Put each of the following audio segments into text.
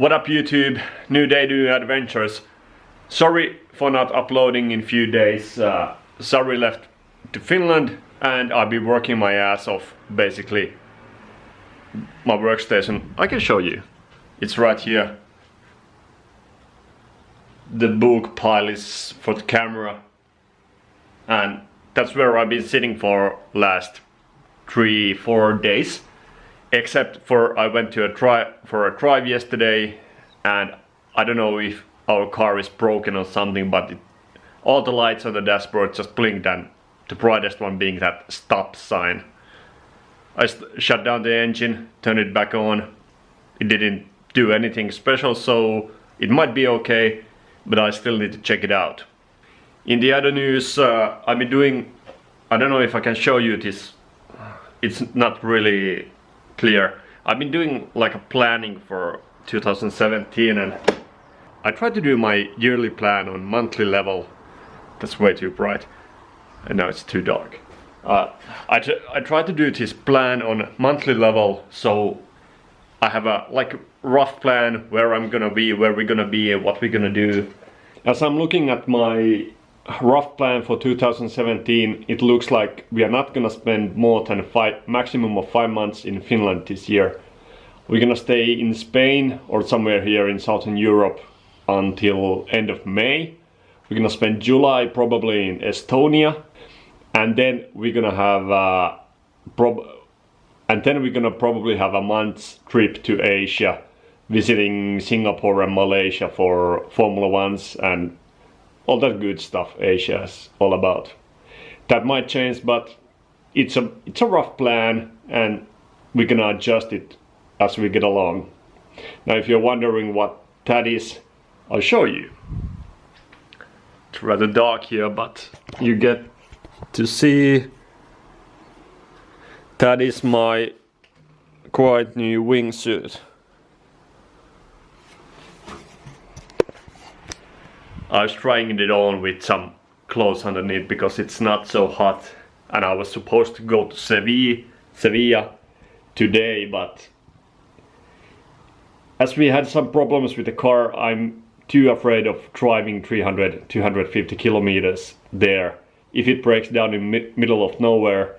What up YouTube? New day, new adventures. Sorry for not uploading in few days. Sorry left to Finland and I've been working my ass off basically. My workstation, I can show you. It's right here. The book pile is for the camera. And that's where I've been sitting for last 3-4 days. Except for I went to a drive yesterday and I don't know if our car is broken or something, but all the lights on the dashboard just blinked and the brightest one being that stop sign. I shut down the engine, turned it back on. It didn't do anything special, so it might be okay, but I still need to check it out. In the other news, I've been doing, I don't know if I can show you this, it's not really clear. I've been doing like a planning for 2017 and I try to do my yearly plan on monthly level. That's way too bright and now it's too dark. I try to do this plan on monthly level, so I have a like rough plan where I'm gonna be, where we're gonna be and what we're gonna do. As I'm looking at my rough plan for 2017, it looks like we are not gonna spend more than maximum of 5 months in Finland this year. We're gonna stay in Spain or somewhere here in Southern Europe until end of May. We're gonna spend July probably in Estonia, and then we're gonna have probably have a month's trip to Asia, visiting Singapore and Malaysia for Formula Ones and all that good stuff Asia is all about. That might change, but it's a rough plan and we're gonna adjust it as we get along. Now if you're wondering what that is, I'll show you. It's rather dark here, but you get to see. That is my quite new wingsuit. I was trying it on with some clothes underneath because it's not so hot, and I was supposed to go to Sevilla today, but as we had some problems with the car, I'm too afraid of driving 250 kilometers there. If it breaks down in middle of nowhere,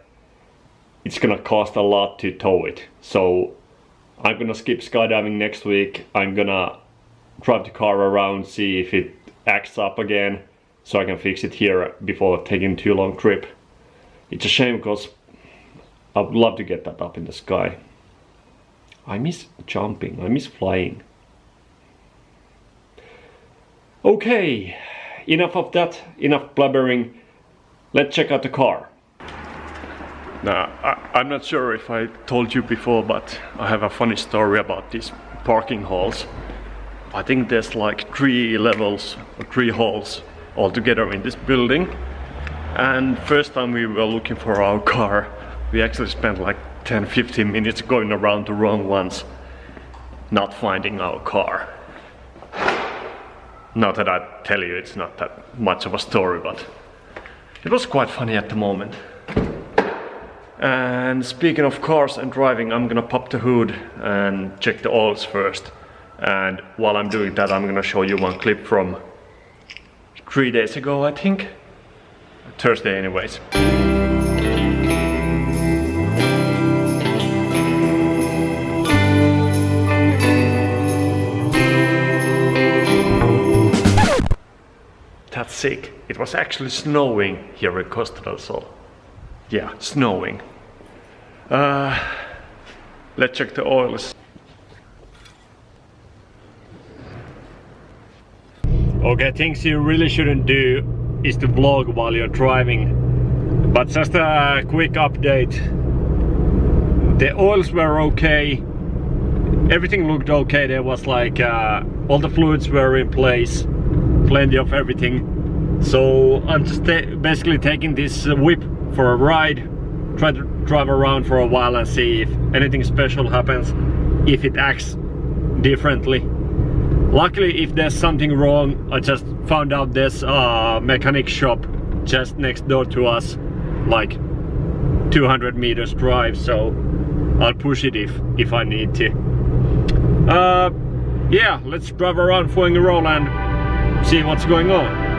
it's gonna cost a lot to tow it. So I'm gonna skip skydiving next week. I'm gonna drive the car around, see if it acts up again, so I can fix it here before taking too long trip. It's a shame because I would love to get that up in the sky. I miss jumping, I miss flying. Okay, enough of that, enough blabbering. Let's check out the car. Now, I'm not sure if I told you before, but I have a funny story about these parking halls. I think there's like 3 levels or 3 halls altogether in this building. And first time we were looking for our car, we actually spent like 10-15 minutes going around the wrong ones, not finding our car. Not that I tell you, it's not that much of a story, but it was quite funny at the moment. And speaking of cars and driving, I'm gonna pop the hood and check the oils first. And while I'm doing that, I'm gonna show you one clip from 3 days ago, I think. Thursday anyways. That's sick. It was actually snowing here in Costa del Sol. Yeah, snowing. Let's check the oils. Okay, things you really shouldn't do is to vlog while you're driving. But just a quick update. The oils were okay. Everything looked okay. There was like all the fluids were in place. Plenty of everything. So I'm just basically taking this whip for a ride. Try to drive around for a while and see if anything special happens. If it acts differently. Luckily, if there's something wrong, I just found out there's a mechanic shop just next door to us, like 200 meters drive, so I'll push it if I need to. yeah, let's drive around Fuengirola and see what's going on.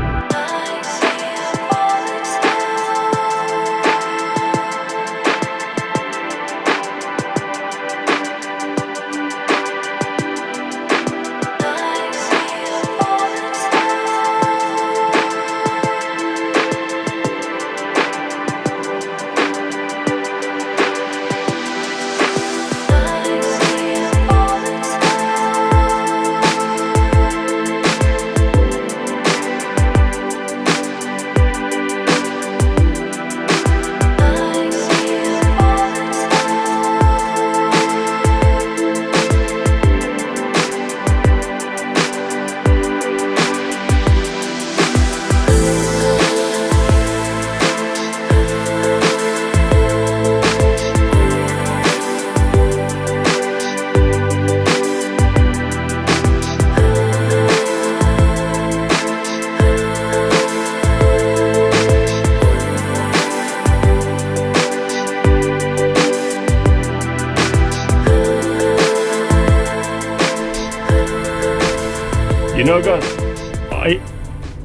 You know guys,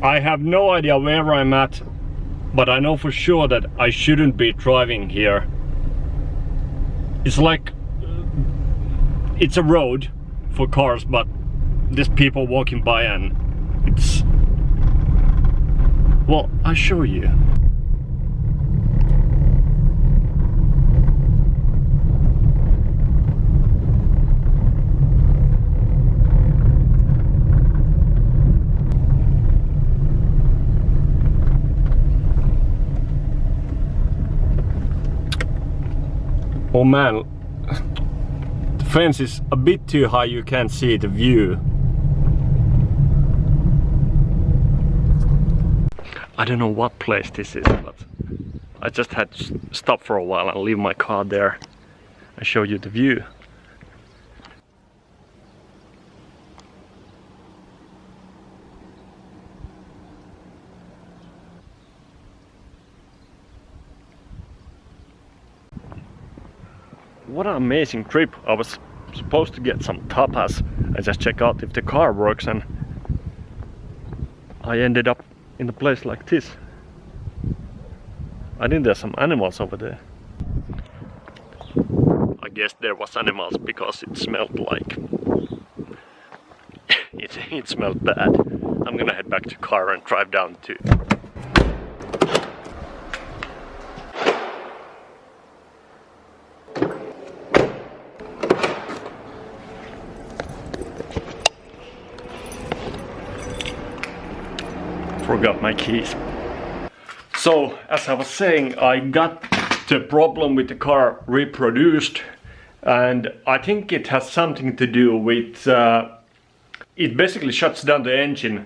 I have no idea where I'm at, but I know for sure that I shouldn't be driving here. It's like, it's a road for cars, but there's people walking by and it's... Well, I'll show you. Oh man, the fence is a bit too high, you can't see the view. I don't know what place this is, but I just had to stop for a while and leave my car there and show you the view. What an amazing trip. I was supposed to get some tapas and just check out if the car works, and I ended up in a place like this. I think there's some animals over there. I guess there was animals because it smelled like... it smelled bad. I'm gonna head back to car and drive down to... Forgot my keys. So, as I was saying, I got the problem with the car reproduced, and I think it has something to do with it basically shuts down the engine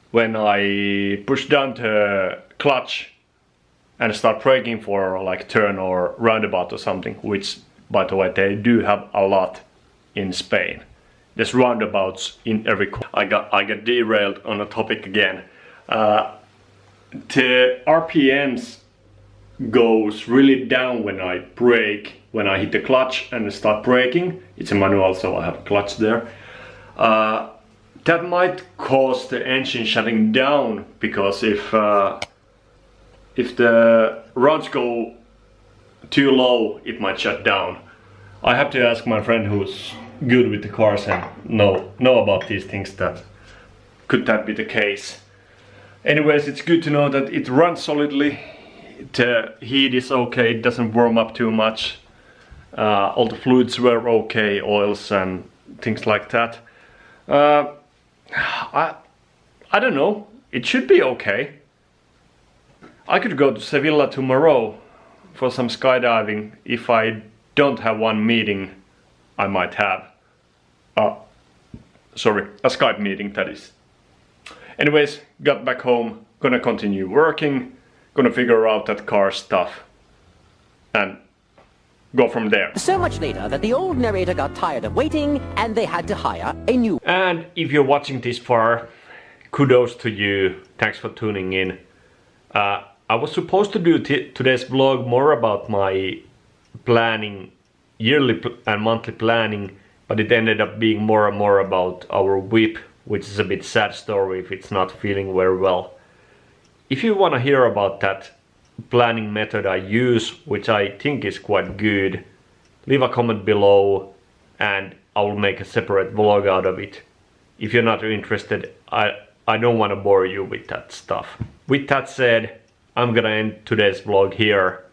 when I push down the clutch and start braking for like turn or roundabout or something, which by the way they do have a lot in Spain. There's roundabouts in every corner. I got derailed on a topic again. The RPMs goes really down when I brake, when I hit the clutch and start braking. It's a manual, so I have a clutch there. That might cause the engine shutting down, because if the rounds go too low, it might shut down. I have to ask my friend who's good with the cars and know about these things, that could that be the case. Anyways, it's good to know that it runs solidly. The heat is okay, it doesn't warm up too much. All the fluids were okay, oils and things like that. I don't know, it should be okay. I could go to Sevilla tomorrow for some skydiving if I don't have one meeting I might have. Sorry, a Skype meeting, that is. Anyways, got back home, gonna continue working, gonna figure out that car stuff and go from there. So much later that the old narrator got tired of waiting and they had to hire a new... And if you're watching this far, kudos to you, thanks for tuning in. I was supposed to do today's vlog more about my planning, yearly and monthly planning but it ended up being more and more about our whip, which is a bit sad story if it's not feeling very well. If you want to hear about that planning method I use, which I think is quite good, leave a comment below and I will make a separate vlog out of it. If you're not interested, I don't want to bore you with that stuff. With that said, I'm gonna end today's vlog here.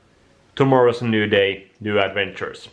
Tomorrow's a new day, new adventures.